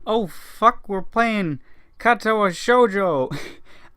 Oh fuck, we're playing Katawa Shoujo.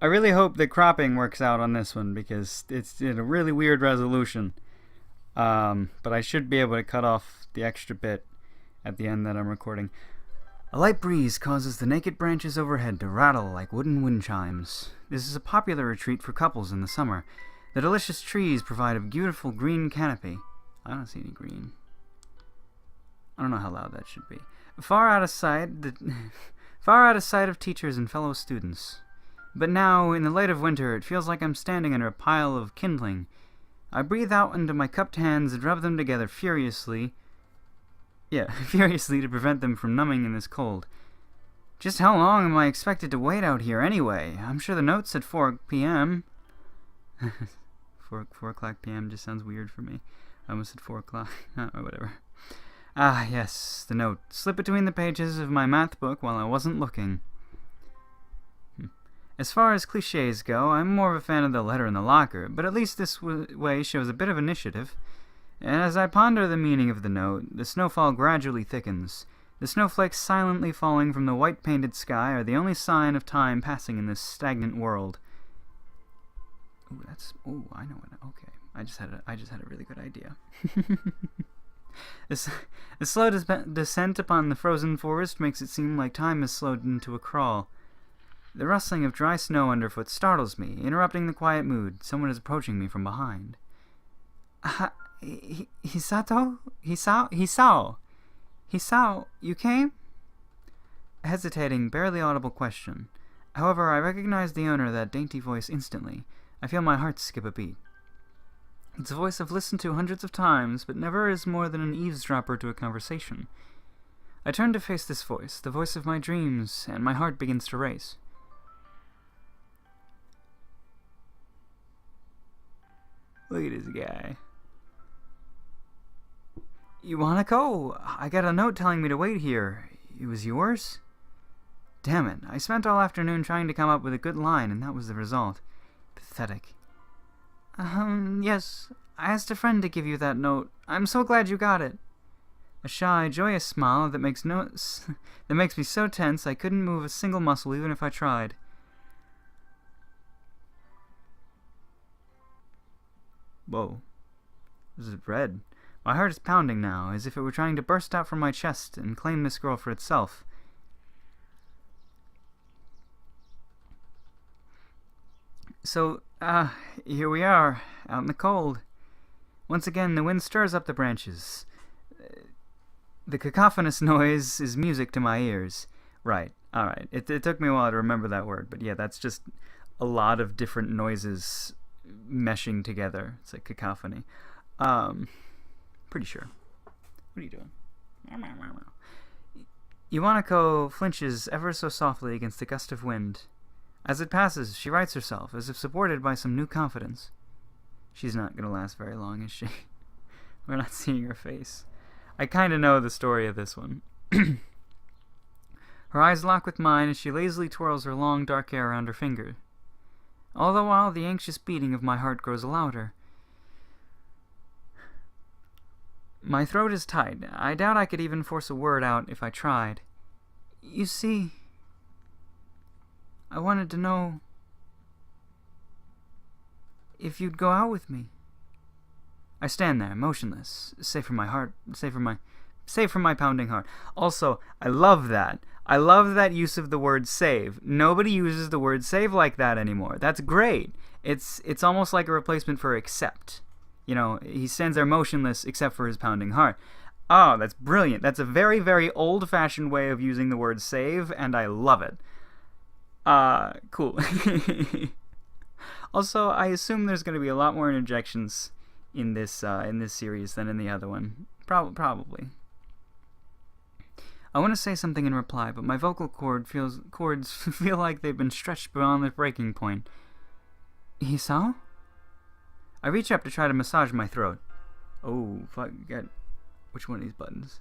I really hope the cropping works out on this one because it's in a really weird resolution. But I should be able to cut off the extra bit at the end that I'm recording. A light breeze causes the naked branches overhead to rattle like wooden wind chimes. This is a popular retreat for couples in the summer. The delicious trees provide a beautiful green canopy. I don't see any green. I don't know how loud that should be. Far out of sight of teachers and fellow students. But now, in the light of winter, it feels like I'm standing under a pile of kindling. I breathe out into my cupped hands and rub them together furiously to prevent them from numbing in this cold. Just how long am I expected to wait out here anyway? I'm sure the note said 4 p.m. 4 o'clock p.m. just sounds weird for me. I almost said 4 o'clock. Or whatever. Ah, yes, the note. Slipped between the pages of my math book while I wasn't looking. As far as cliches go, I'm more of a fan of the letter in the locker, but at least this way shows a bit of initiative. And as I ponder the meaning of the note, the snowfall gradually thickens. The snowflakes silently falling from the white-painted sky are the only sign of time passing in this stagnant world. I know what. Okay, I just had a really good idea. The slow descent upon the frozen forest makes it seem like time has slowed into a crawl. The rustling of dry snow underfoot startles me, interrupting the quiet mood. Someone is approaching me from behind. Hisato? Hisao, you came? A hesitating, barely audible question. However, I recognize the owner of that dainty voice instantly. I feel my heart skip a beat. It's a voice I've listened to hundreds of times, but never is more than an eavesdropper to a conversation. I turn to face this voice, the voice of my dreams, and my heart begins to race. Look at this guy. You wanna go? I got a note telling me to wait here. It was yours? Damn it, I spent all afternoon trying to come up with a good line, and that was the result. Pathetic. Yes. I asked a friend to give you that note. I'm so glad you got it. A shy, joyous smile that makes me so tense I couldn't move a single muscle even if I tried. Whoa. This is red. My heart is pounding now, as if it were trying to burst out from my chest and claim this girl for itself. So, here we are, out in the cold. Once again, the wind stirs up the branches. The cacophonous noise is music to my ears. Right, alright. It took me a while to remember that word, but yeah, that's just a lot of different noises meshing together. It's like cacophony. Pretty sure. What are you doing? Iwanako flinches ever so softly against a gust of wind. As it passes, she rights herself, as if supported by some new confidence. She's not going to last very long, is she? We're not seeing her face. I kind of know the story of this one. Her eyes lock with mine as she lazily twirls her long, dark hair around her finger. All the while, the anxious beating of my heart grows louder. My throat is tight. I doubt I could even force a word out if I tried. You see, I wanted to know if you'd go out with me. I stand there, motionless, save for my pounding heart. Also, I love that. I love that use of the word save. Nobody uses the word save like that anymore. That's great. It's almost like a replacement for accept. You know, he stands there motionless except for his pounding heart. Oh, that's brilliant. That's a very, very old-fashioned way of using the word save, and I love it. Cool. Also, I assume there's going to be a lot more interjections in this series than in the other one. Probably. I want to say something in reply, but my vocal cords feel like they've been stretched beyond the breaking point. Hisao? I reach up to try to massage my throat. Oh, fuck. Which one of these buttons?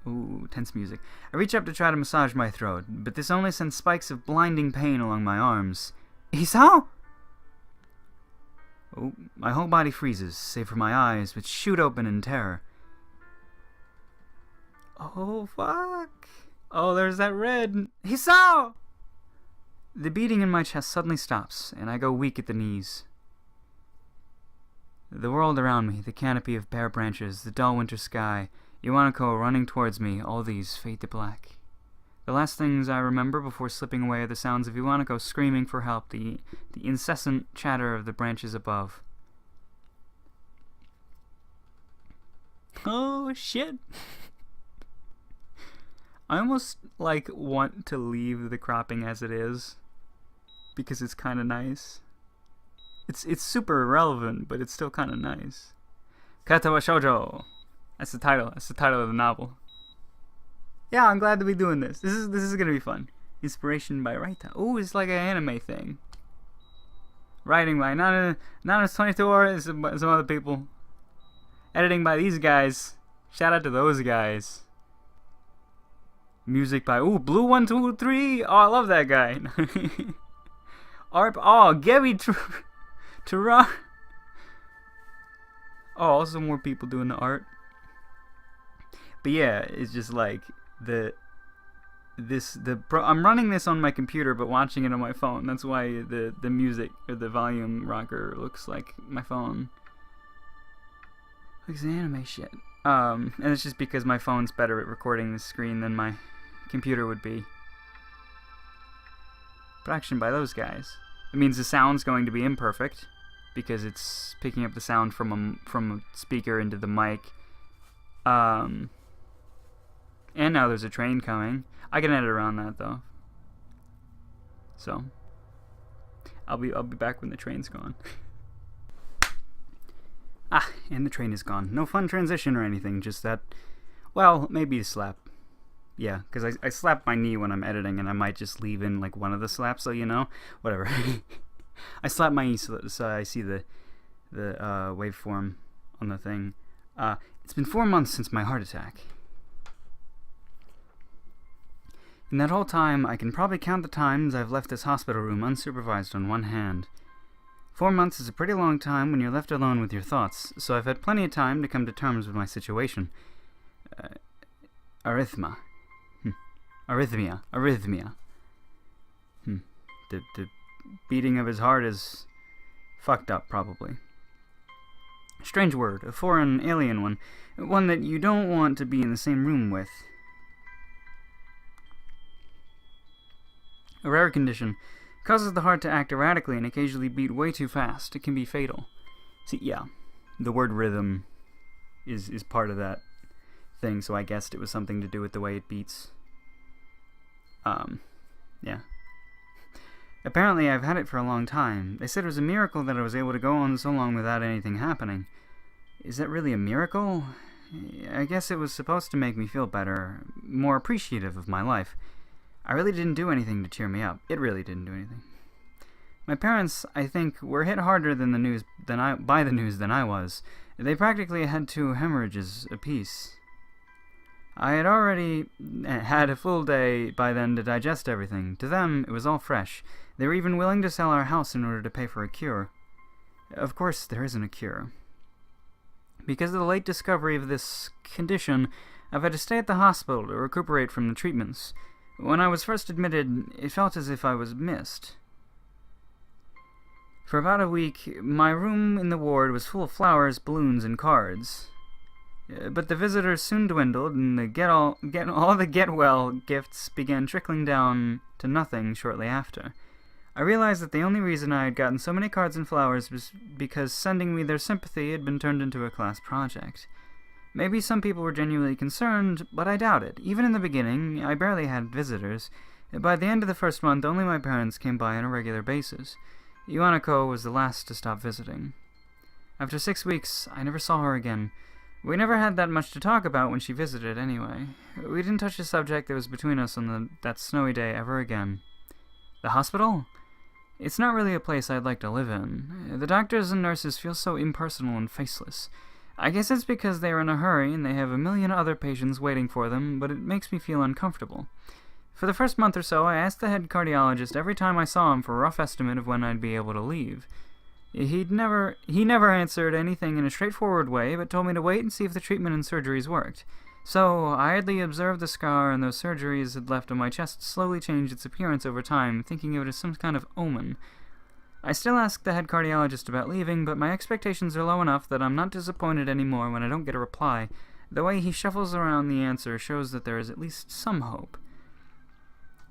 Ooh, tense music. I reach up to try to massage my throat, but this only sends spikes of blinding pain along my arms. Hisao? Oh, my whole body freezes, save for my eyes, which shoot open in terror. Oh, fuck. Oh, there's that red. He saw! The beating in my chest suddenly stops, and I go weak at the knees. The world around me, the canopy of bare branches, the dull winter sky, Iwanako running towards me, all these fade to black. The last things I remember before slipping away are the sounds of Iwanako screaming for help, the incessant chatter of the branches above. Oh, shit. I almost, want to leave the cropping as it is, because it's kind of nice. It's super irrelevant, but it's still kind of nice. Katawa Shoujo. That's the title. That's the title of the novel. Yeah, I'm glad to be doing this. This is gonna be fun. Inspiration by Raita. Ooh, it's like an anime thing. Writing by Nana's24 and some other people. Editing by these guys. Shout out to those guys. Music by Blue123. Oh, I love that guy. Art. Oh, Gabby Tara. Oh, also more people doing the art. But yeah, it's just like I'm running this on my computer, but watching it on my phone. That's why the music or the volume rocker looks like my phone. Looks like anime shit. And it's just because my phone's better at recording the screen than my computer would be. Production by those guys. It means the sound's going to be imperfect because it's picking up the sound from a speaker into the mic. And now there's a train coming. I can edit around that though. So I'll be back when the train's gone. And the train is gone. No fun transition or anything, just that, well, maybe a slap. Yeah, because I slap my knee when I'm editing, and I might just leave in, one of the slaps, so you know. Whatever. I slap my knee so I see the waveform on the thing. It's been 4 months since my heart attack. In that whole time, I can probably count the times I've left this hospital room unsupervised on one hand. 4 months is a pretty long time when you're left alone with your thoughts, so I've had plenty of time to come to terms with my situation. Arrhythmia. The beating of his heart is fucked up, probably. Strange word, a foreign, alien one that you don't want to be in the same room with. A rare condition. Causes the heart to act erratically and occasionally beat way too fast. It can be fatal. See, yeah, the word rhythm is part of that thing, so I guessed it was something to do with the way it beats. Yeah. Apparently I've had it for a long time. They said it was a miracle that I was able to go on so long without anything happening. Is that really a miracle? I guess it was supposed to make me feel better, more appreciative of my life. I really didn't do anything to cheer me up. It really didn't do anything. My parents, I think, were hit harder by the news than I was. They practically had 2 hemorrhages apiece. I had already had a full day by then to digest everything. To them, it was all fresh. They were even willing to sell our house in order to pay for a cure. Of course, there isn't a cure. Because of the late discovery of this condition, I've had to stay at the hospital to recuperate from the treatments. When I was first admitted, it felt as if I was missed. For about a week, my room in the ward was full of flowers, balloons, and cards. But the visitors soon dwindled, and all the get-well gifts began trickling down to nothing shortly after. I realized that the only reason I had gotten so many cards and flowers was because sending me their sympathy had been turned into a class project. Maybe some people were genuinely concerned, but I doubt it. Even in the beginning, I barely had visitors. By the end of the first month, only my parents came by on a regular basis. Iwanako was the last to stop visiting. After 6 weeks, I never saw her again. We never had that much to talk about when she visited, anyway. We didn't touch the subject that was between us on that snowy day ever again. The hospital? It's not really a place I'd like to live in. The doctors and nurses feel so impersonal and faceless. I guess it's because they are in a hurry and they have a million other patients waiting for them, but it makes me feel uncomfortable. For the first month or so, I asked the head cardiologist every time I saw him for a rough estimate of when I'd be able to leave. He never answered anything in a straightforward way, but told me to wait and see if the treatment and surgeries worked. So, I idly observed the scar and those surgeries had left on my chest slowly change its appearance over time, thinking of it as some kind of omen. I still ask the head cardiologist about leaving, but my expectations are low enough that I'm not disappointed anymore when I don't get a reply. The way he shuffles around the answer shows that there is at least some hope.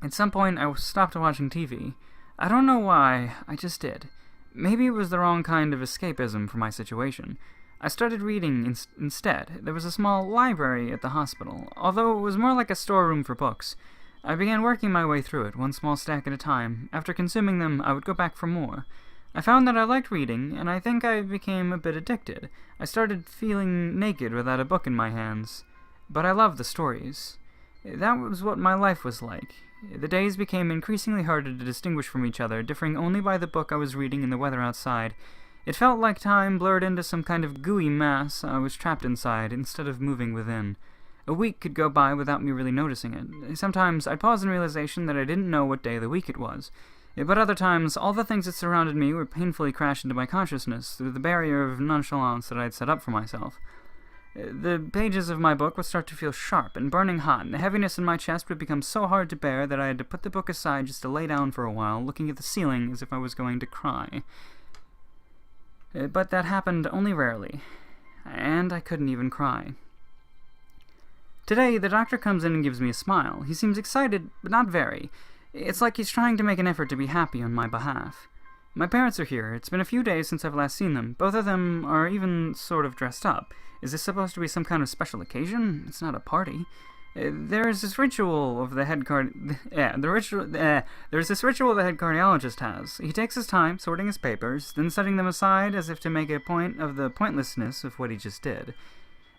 At some point, I stopped watching TV. I don't know why, I just did. Maybe it was the wrong kind of escapism for my situation. I started reading instead. There was a small library at the hospital, although it was more like a storeroom for books. I began working my way through it, one small stack at a time. After consuming them, I would go back for more. I found that I liked reading, and I think I became a bit addicted. I started feeling naked without a book in my hands. But I loved the stories. That was what my life was like. The days became increasingly harder to distinguish from each other, differing only by the book I was reading and the weather outside. It felt like time blurred into some kind of gooey mass I was trapped inside, instead of moving within. A week could go by without me really noticing it. Sometimes I'd pause in realization that I didn't know what day of the week it was. But other times, all the things that surrounded me would painfully crash into my consciousness through the barrier of nonchalance that I'd set up for myself. The pages of my book would start to feel sharp and burning hot, and the heaviness in my chest would become so hard to bear that I had to put the book aside just to lay down for a while, looking at the ceiling as if I was going to cry. But that happened only rarely, and I couldn't even cry. Today, the doctor comes in and gives me a smile. He seems excited, but not very. It's like he's trying to make an effort to be happy on my behalf. My parents are here. It's been a few days since I've last seen them. Both of them are even sort of dressed up. Is this supposed to be some kind of special occasion? It's not a party. There's this ritual the head cardiologist has. He takes his time sorting his papers, then setting them aside as if to make a point of the pointlessness of what he just did.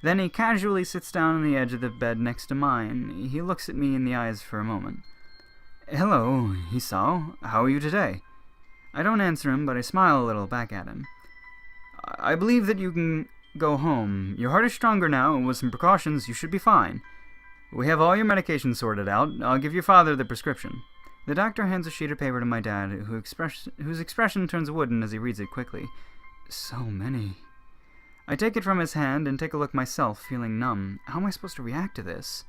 Then he casually sits down on the edge of the bed next to mine. He looks at me in the eyes for a moment. "Hello, Hisao. How are you today?" I don't answer him, but I smile a little back at him. "I believe that you can go home. Your heart is stronger now, and with some precautions, you should be fine. We have all your medications sorted out. I'll give your father the prescription." The doctor hands a sheet of paper to my dad, whose expression turns wooden as he reads it quickly. So many. I take it from his hand and take a look myself, feeling numb. How am I supposed to react to this?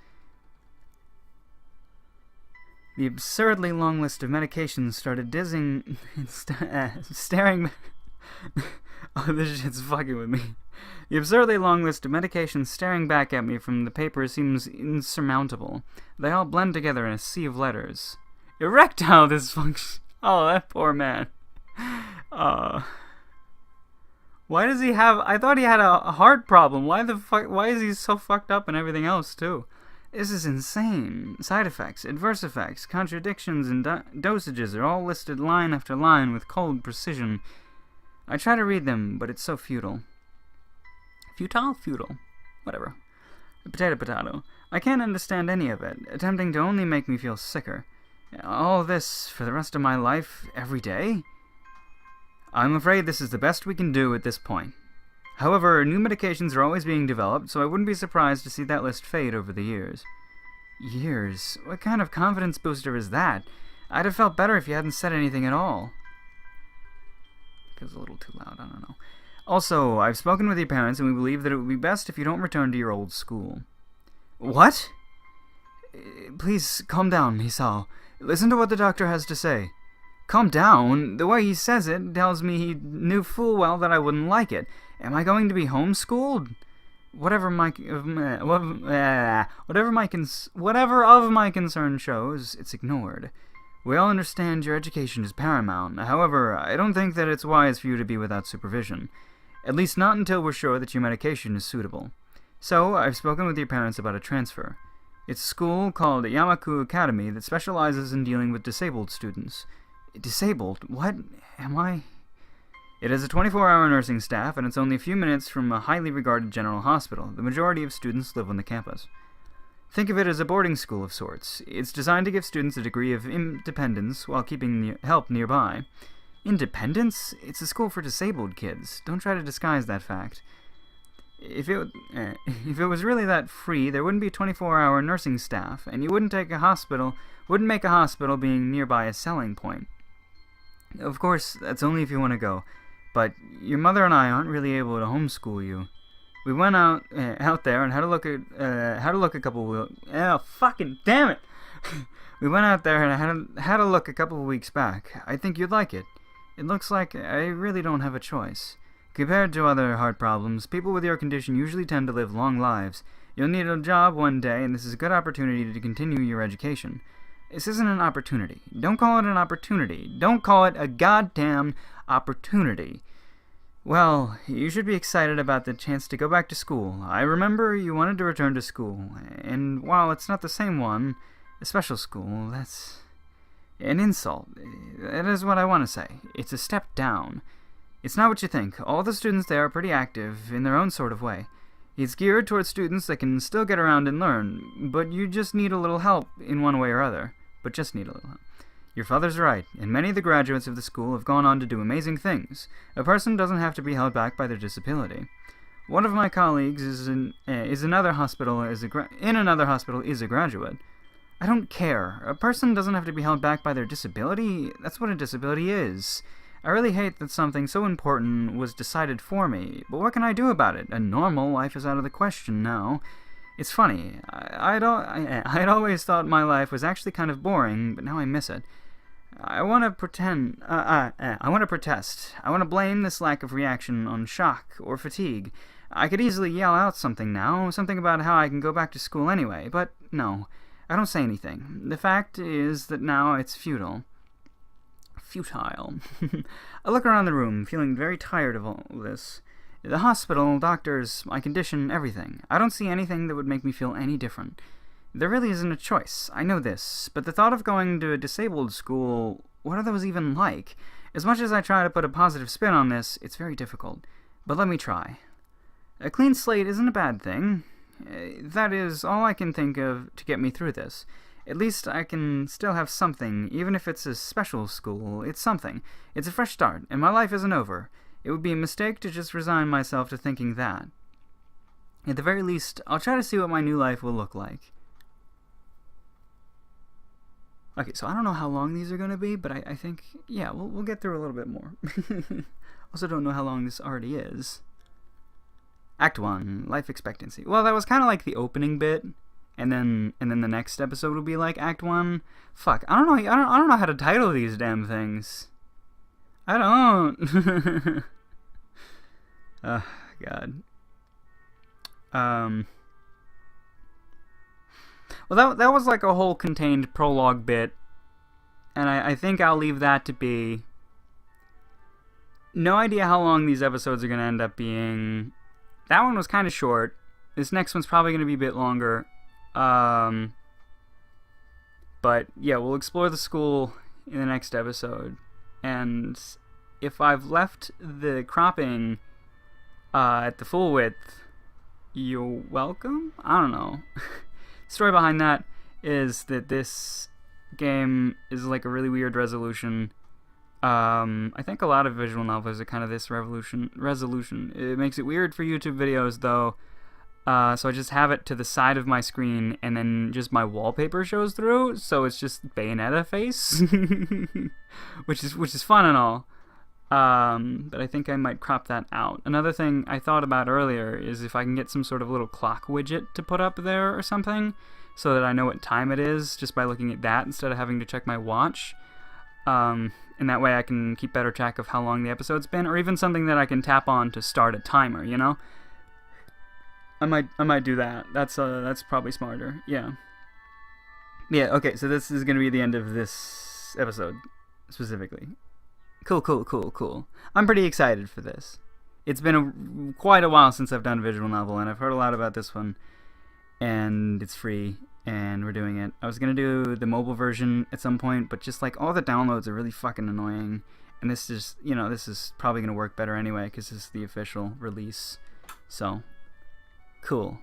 The absurdly long list of medications started dizzying and staring... Oh, this shit's fucking with me. The absurdly long list of medications staring back at me from the paper seems insurmountable. They all blend together in a sea of letters. Erectile dysfunction. Oh, that poor man. Why does he have... I thought he had a heart problem. Why the fuck... Why is he so fucked up and everything else, too? This is insane. Side effects, adverse effects, contradictions, and dosages are all listed line after line with cold precision. I try to read them, but it's so futile. Futile? Whatever. Potato. I can't understand any of it, attempting to only make me feel sicker. All this for the rest of my life, every day? I'm afraid this is the best we can do at this point. However, new medications are always being developed, so I wouldn't be surprised to see that list fade over the years. Years? What kind of confidence booster is that? I'd have felt better if you hadn't said anything at all. It was a little too loud, I don't know. Also, I've spoken with your parents, and we believe that it would be best if you don't return to your old school. What? Please, calm down, Hisao. Listen to what the doctor has to say. Calm down? The way he says it tells me he knew full well that I wouldn't like it. Am I going to be homeschooled? Whatever of my concern shows, it's ignored. We all understand your education is paramount. However, I don't think that it's wise for you to be without supervision. At least not until we're sure that your medication is suitable. So, I've spoken with your parents about a transfer. It's a school called Yamaku Academy that specializes in dealing with disabled students. Disabled? What? Am I? It has a 24-hour nursing staff, and it's only a few minutes from a highly regarded general hospital. The majority of students live on the campus. Think of it as a boarding school of sorts. It's designed to give students a degree of independence while keeping help nearby. Independence? It's a school for disabled kids. Don't try to disguise that fact. If it was really that free, there wouldn't be a 24-hour nursing staff, and you wouldn't make a hospital being nearby a selling point. Of course, that's only if you want to go. But your mother and I aren't really able to homeschool you. We went out there and had a look a couple. Oh, fucking damn it! We went out there and had a look a couple of weeks back. I think you'd like it. It looks like I really don't have a choice. Compared to other heart problems, people with your condition usually tend to live long lives. You'll need a job one day, and this is a good opportunity to continue your education. This isn't an opportunity. Don't call it an opportunity. Don't call it a goddamn opportunity. Well, you should be excited about the chance to go back to school. I remember you wanted to return to school, and while it's not the same one, a special school, that's an insult. That is what I want to say. It's a step down. It's not what you think. All the students there are pretty active in their own sort of way. It's geared towards students that can still get around and learn, but you just need a little help in one way or other. But just need a little help. Your father's right, and many of the graduates of the school have gone on to do amazing things. A person doesn't have to be held back by their disability. One of my colleagues in another hospital is a graduate. I don't care. A person doesn't have to be held back by their disability. That's what a disability is. I really hate that something so important was decided for me, but what can I do about it? A normal life is out of the question now. It's funny. I'd always thought my life was actually kind of boring, but now I miss it. I want to protest. I want to blame this lack of reaction on shock or fatigue. I could easily yell out something now, something about how I can go back to school anyway, but no. I don't say anything. The fact is that now it's futile. I look around the room, feeling very tired of all this. The hospital, doctors, my condition, everything. I don't see anything that would make me feel any different. There really isn't a choice. I know this. But the thought of going to a disabled school, what are those even like? As much as I try to put a positive spin on this, it's very difficult. But let me try. A clean slate isn't a bad thing. That is all I can think of to get me through this. At least I can still have something, even if it's a special school. It's something. It's a fresh start, and my life isn't over. It would be a mistake to just resign myself to thinking that. At the very least, I'll try to see what my new life will look like. Okay, so I don't know how long these are going to be, but I think, yeah, we'll get through a little bit more. Also don't know how long this already is. Act 1, life expectancy. Well, that was kind of like the opening bit. And then the next episode will be like Act 1. Fuck, I don't know how to title these damn things. I don't. Oh, God. Well, that was like a whole contained prologue bit. And I think I'll leave that to be. No idea how long these episodes are going to end up being. That one was kind of short. This next one's probably going to be a bit longer. But yeah, we'll explore the school in the next episode. And if I've left the cropping at the full width, you're welcome? I don't know. The story behind that is that this game is like a really weird resolution. I think a lot of visual novels are kind of this resolution. It makes it weird for YouTube videos, though. So I just have it to the side of my screen, and then just my wallpaper shows through, so it's just Bayonetta face, which is fun and all. But I think I might crop that out. Another thing I thought about earlier is if I can get some sort of little clock widget to put up there or something, so that I know what time it is just by looking at that instead of having to check my watch. And that way I can keep better track of how long the episode's been, or even something that I can tap on to start a timer, you know? I might do that. That's probably smarter. Yeah. Yeah, okay, so this is going to be the end of this episode, specifically. Cool. I'm pretty excited for this. It's been quite a while since I've done a visual novel, and I've heard a lot about this one, and it's free, and we're doing it. I was going to do the mobile version at some point, but just like all the downloads are really fucking annoying, and this is probably going to work better anyway, because this is the official release. So, cool.